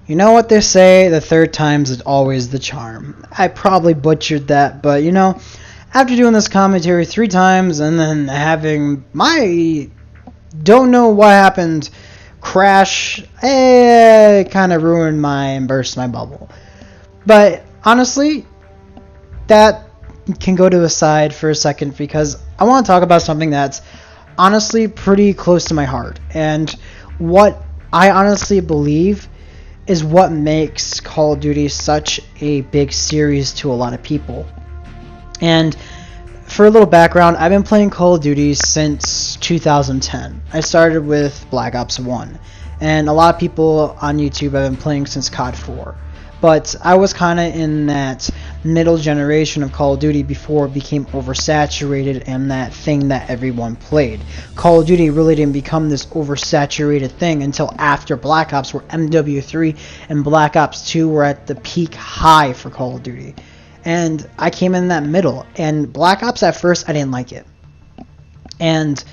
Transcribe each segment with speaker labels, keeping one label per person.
Speaker 1: You know what they say, the third time's is always the charm. I probably butchered that, but after doing this commentary 3 times and then having my don't know what happened crash, kind of ruined and burst my bubble. But honestly, that can go to the side for a second because I want to talk about something that's honestly pretty close to my heart. And what I honestly believe is what makes Call of Duty such a big series to a lot of people. And for a little background, I've been playing Call of Duty since 2010. I started with Black Ops 1, and a lot of people on YouTube have been playing since COD 4. But I was kind of in that middle generation of Call of Duty before it became oversaturated and that thing that everyone played. Call of Duty really didn't become this oversaturated thing until after Black Ops, where MW3 and Black Ops 2 were at the peak high for Call of Duty. And I came in that middle, and Black Ops at first I didn't like it. And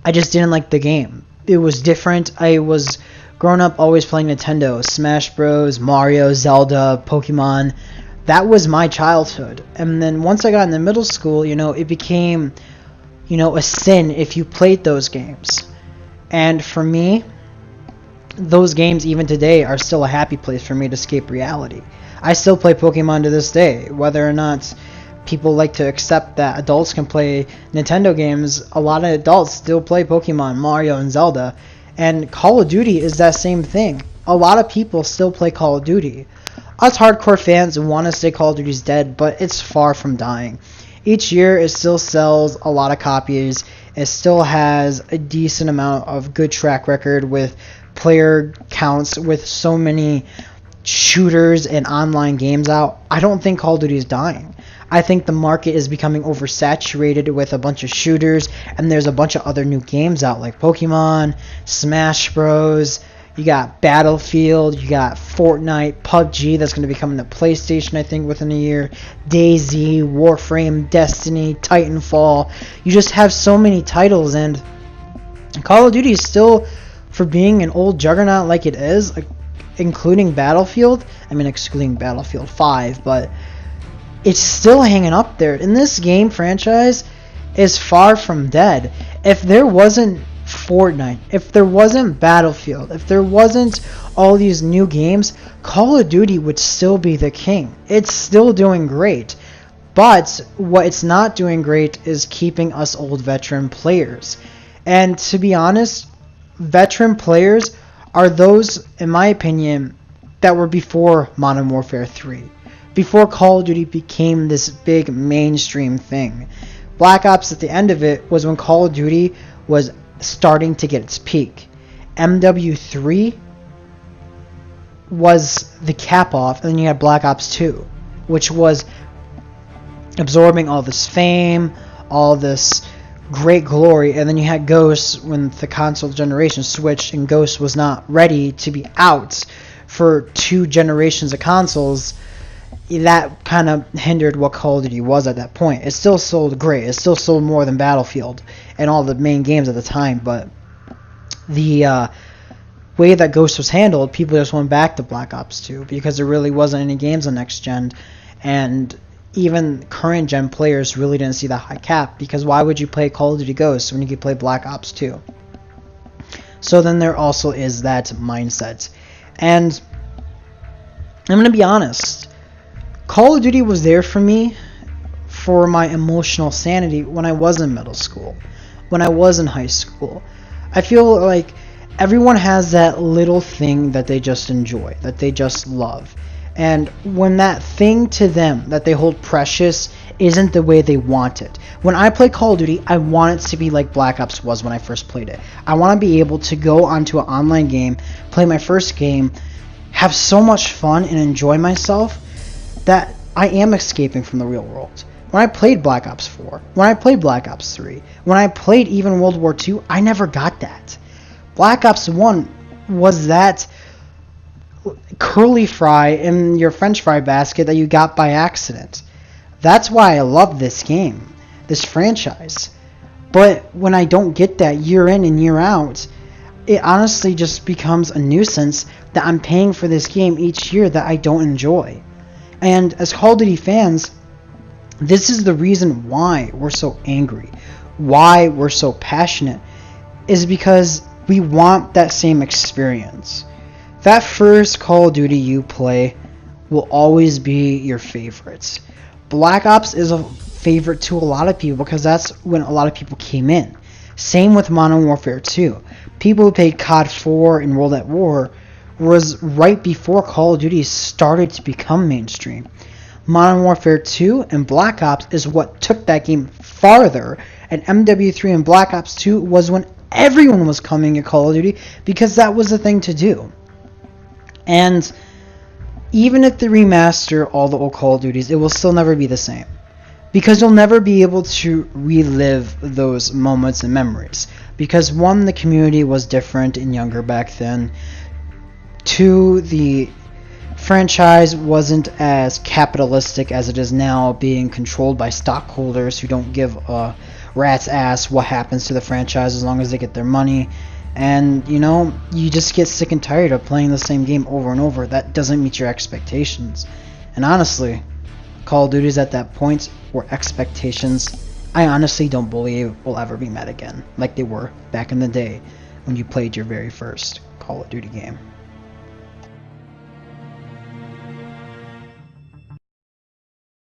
Speaker 1: I just didn't like the game. It was different. I was growing up always playing Nintendo, Smash Bros, Mario, Zelda, Pokemon. That was my childhood. And then once I got into middle school, it became, a sin if you played those games. And for me, those games even today are still a happy place for me to escape reality. I still play Pokemon to this day. Whether or not people like to accept that adults can play Nintendo games, a lot of adults still play Pokemon, Mario, and Zelda. And Call of Duty is that same thing. A lot of people still play Call of Duty. Us hardcore fans want to say Call of Duty's dead, but it's far from dying. Each year it still sells a lot of copies. It still has a decent amount of good track record with player counts, with so many shooters and online games out. I don't think Call of Duty is dying. I think the market is becoming oversaturated with a bunch of shooters, and there's a bunch of other new games out like Pokemon, Smash Bros, you got Battlefield, you got Fortnite, PUBG that's going to be coming to PlayStation I think within a year, DayZ, Warframe, Destiny, Titanfall. You just have so many titles, and Call of Duty is still, for being an old juggernaut like it is, excluding Battlefield 5, but it's still hanging up there. And this game franchise is far from dead. If there wasn't Fortnite, if there wasn't Battlefield, if there wasn't all these new games, Call of Duty would still be the king. It's still doing great. But what it's not doing great is keeping us old veteran players. And to be honest, veteran players are those, in my opinion, that were before Modern Warfare 3. Before Call of Duty became this big mainstream thing. Black Ops at the end of it was when Call of Duty was starting to get its peak. MW3 was the cap off, and then you had Black Ops 2, which was absorbing all this fame, all this great glory, and then you had Ghost when the console generation switched and Ghost was not ready to be out for 2 generations of consoles. That kind of hindered what Call of Duty was at that point. It still sold great. It still sold more than Battlefield and all the main games at the time, but the way that Ghost was handled, people just went back to Black Ops 2 because there really wasn't any games on next gen, and even current gen players really didn't see the high cap, because why would you play Call of Duty Ghosts when you could play Black Ops 2? So then there also is that mindset. And I'm going to be honest, Call of Duty was there for me for my emotional sanity when I was in middle school, when I was in high school. I feel like everyone has that little thing that they just enjoy, that they just love. And when that thing to them that they hold precious isn't the way they want it. When I play Call of Duty, I want it to be like Black Ops was when I first played it. I want to be able to go onto an online game, play my first game, have so much fun and enjoy myself that I am escaping from the real world. When I played Black Ops 4, when I played Black Ops 3, when I played even World War II, I never got that. Black Ops 1 was that curly fry in your french fry basket that you got by accident. That's why I love this game, this franchise. But when I don't get that year in and year out, it honestly just becomes a nuisance that I'm paying for this game each year that I don't enjoy. And as Call of Duty fans, this is the reason why we're so angry, why we're so passionate, is because we want that same experience. That first Call of Duty you play will always be your favorites. Black Ops is a favorite to a lot of people because that's when a lot of people came in. Same with Modern Warfare 2. People who played COD 4 and World at War was right before Call of Duty started to become mainstream. Modern Warfare 2 and Black Ops is what took that game farther, and MW3 and Black Ops 2 was when everyone was coming at Call of Duty because that was the thing to do. And even if they remaster all the old Call of Duties, it will still never be the same. Because you'll never be able to relive those moments and memories. Because one, the community was different and younger back then. Two, the franchise wasn't as capitalistic as it is now, being controlled by stockholders who don't give a rat's ass what happens to the franchise as long as they get their money. And, you know, you just get sick and tired of playing the same game over and over. That doesn't meet your expectations. And honestly, Call of Duty's at that point where expectations, I honestly don't believe will ever be met again, like they were back in the day when you played your very first Call of Duty game.